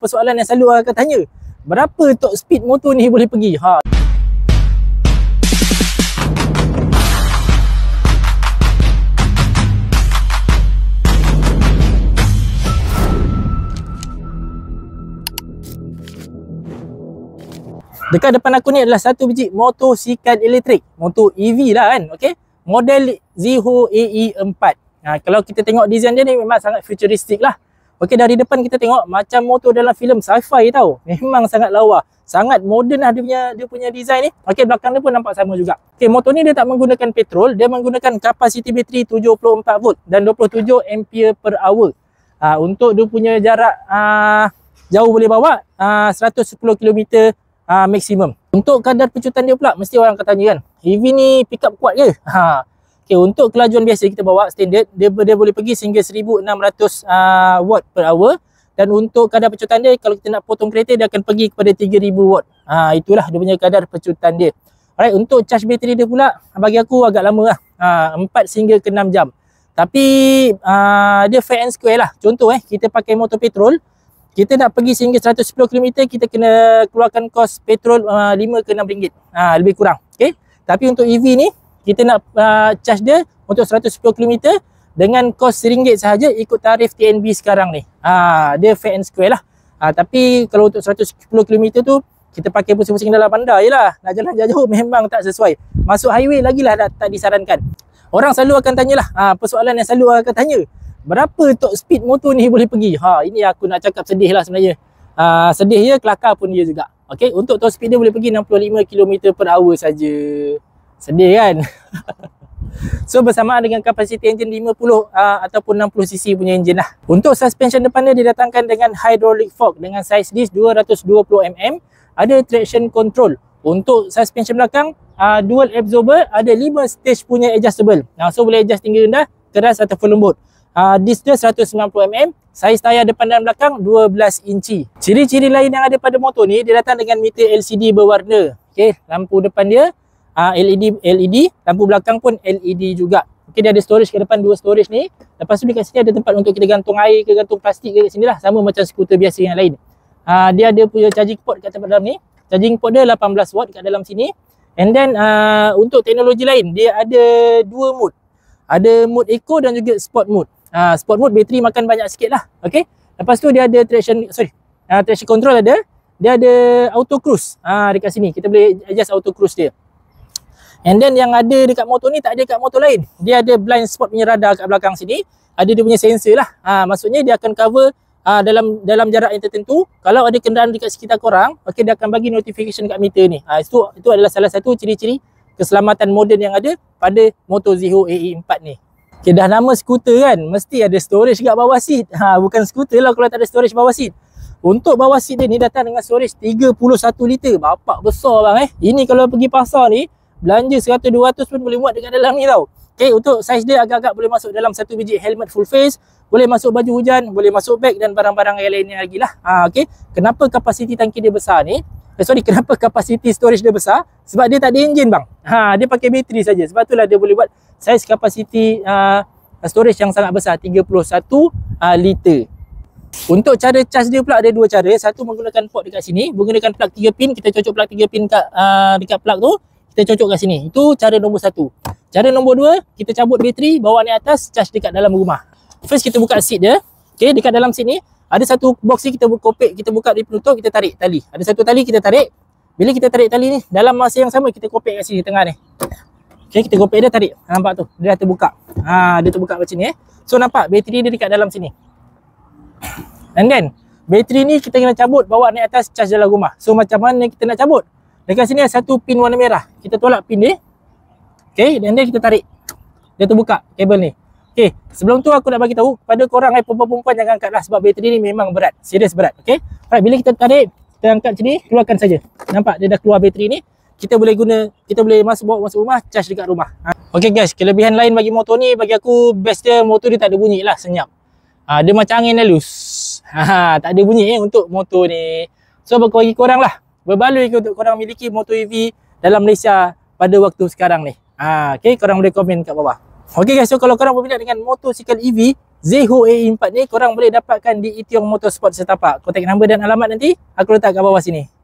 persoalan yang selalu orang akan tanya. Berapa top speed motor ni boleh pergi? Dekat depan aku ni adalah satu biji motosikal elektrik, motor EV lah kan, okey. Model Zeho AE4. Kalau kita tengok design dia ni memang sangat futuristik lah. Okey, dari depan kita tengok macam motor dalam filem sci-fi tau. Memang sangat lawa, sangat moden lah dia punya design ni. Okey, belakang dia pun nampak sama juga. Okey, motor ni dia tak menggunakan petrol, dia menggunakan kapasiti bateri 74 volt dan 27 ampere per hour. Untuk dia punya jarak jauh boleh bawa 110 km maksimum. Untuk kadar pecutan dia pula, mesti orang akan tanya kan, EV ni pick up kuat ke? Okay, untuk kelajuan biasa kita bawa standard, dia boleh pergi sehingga 1600 watt per hour. Dan untuk kadar pecutan dia, kalau kita nak potong kereta, dia akan pergi kepada 3000 watt. Itulah dia punya kadar pecutan dia. Alright, untuk charge bateri dia pula, bagi aku agak lama lah, 4 hingga ke 6 jam. Tapi dia fair and square lah. Contoh kita pakai motor petrol, kita nak pergi sehingga 110 km, kita kena keluarkan kos petrol 5 ke 6 ringgit. Lebih kurang. Okay? Tapi untuk EV ni, kita nak charge dia untuk 110 km dengan kos RM1 sahaja ikut tarif TNB sekarang ni. Dia fair and square lah. Tapi kalau untuk 110 km tu, kita pakai pusing-pusing dalam bandar je lah. Nak jalan jauh memang tak sesuai. Masuk highway lagi lah tak disarankan. Orang selalu akan tanyalah, persoalan yang selalu orang akan tanya. Berapa top speed motor ni boleh pergi? Ini aku nak cakap sedih lah sebenarnya. Sedih je, kelakar pun dia juga. Okey, untuk top speed dia boleh pergi 65 km per hour saja. Sedih kan? So bersamaan dengan kapasiti enjin 50 ataupun 60 cc punya enjin lah. Untuk suspension depan dia didatangkan dengan hydraulic fork dengan saiz disc 220mm. Ada traction control. Untuk suspension belakang, dual absorber, ada 5 stage punya adjustable. So boleh adjust tinggi rendah, keras ataupun lembut. Disc dia 190mm, saiz tayar depan dan belakang 12 inci. Ciri-ciri lain yang ada pada motor ni, dia datang dengan meter LCD berwarna. Okey, lampu depan dia LED, lampu belakang pun LED juga. Okey, dia ada storage ke depan, 2 storage ni. Lepas tu dekat sini ada tempat untuk kita gantung air ke gantung plastik ke kat sini lah, sama macam skuter biasa yang lain. Dia ada punya charging port kat tempat dalam ni. Charging port dia 18 watt kat dalam sini. And then untuk teknologi lain, dia ada 2 mode. Ada mode eco dan juga sport mode. Sport mode bateri makan banyak sikit lah. Okay. Lepas tu dia ada traction control ada. Dia ada auto cruise. Dekat sini kita boleh adjust auto cruise dia. And then yang ada dekat motor ni tak ada dekat motor lain. Dia ada blind spot punya radar kat belakang sini. Ada dia punya sensor lah. Maksudnya dia akan cover dalam jarak yang tertentu. Kalau ada kenderaan dekat sekitar korang, okay, dia akan bagi notification kat meter ni. Itu adalah salah satu ciri-ciri keselamatan moden yang ada pada motor Zeho AE4 ni. Okay, dah nama skuter kan, mesti ada storage kat bawah seat. Bukan skuter lah kalau tak ada storage bawah seat. Untuk bawah seat dia ni datang dengan storage 31 liter. Bapak besar bang Ini kalau pergi pasar ni, belanja 100-200 pun boleh muat dekat dalam ni tau. Okay, untuk saiz dia agak-agak boleh masuk dalam satu biji helmet full face. Boleh masuk baju hujan, boleh masuk beg dan barang-barang yang lainnya lagi lah. Okay, kenapa kapasiti tangki dia besar ni? Kenapa kapasiti storage dia besar? Sebab dia tak ada enjin bang. Dia pakai bateri saja. Sebab itulah dia boleh buat saiz kapasiti storage yang sangat besar, 31 liter. Untuk cara charge dia pula ada 2 cara. Satu menggunakan port dekat sini, menggunakan plug 3 pin. Kita cocok plug 3 pin dekat plug tu, kita cocok kat sini. Itu cara nombor 1. Cara nombor 2, kita cabut bateri, bawa naik atas, charge dekat dalam rumah. First kita buka seat dia. Okay, dekat dalam seat ni ada satu box ni, kita kopek, kita buka di penutup, kita tarik tali. Ada satu tali kita tarik. Bila kita tarik tali ni, dalam masa yang sama kita kopek kat sini tengah ni. Okay, kita kopek dia, tarik. Nampak tu? Dia dah terbuka. Dia terbuka macam ni So nampak bateri dia dekat dalam sini. And then bateri ni kita kena cabut, bawa naik atas, charge dalam rumah. So macam mana kita nak cabut? Dekat sini ada satu pin warna merah. Kita tolak pin dia. Okay, dan dia kita tarik. Dia terbuka kabel ni. Okay, sebelum tu aku nak bagi tahu kepada korang perempuan-perempuan jangan angkat lah, sebab bateri ni memang berat, serius berat. Okay, right, bila kita tarik, kita angkat macam ni, keluarkan saja. Nampak dia dah keluar bateri ni. Kita boleh bawa masuk rumah, charge dekat rumah. Okay guys, kelebihan lain bagi motor ni, bagi aku best dia, motor dia tak ada bunyi lah, senyap. Dia macam angin halus. Tak ada bunyi untuk motor ni. So bagi korang lah, berbaloi ke untuk korang miliki motor EV dalam Malaysia pada waktu sekarang ni. Okay, korang boleh komen kat bawah. Okay guys, so kalau korang berminat dengan motosikal EV, Zeho AE4 ni korang boleh dapatkan di Itiong Motorsport Setapak. Kontak nombor dan alamat nanti aku letak kat bawah sini.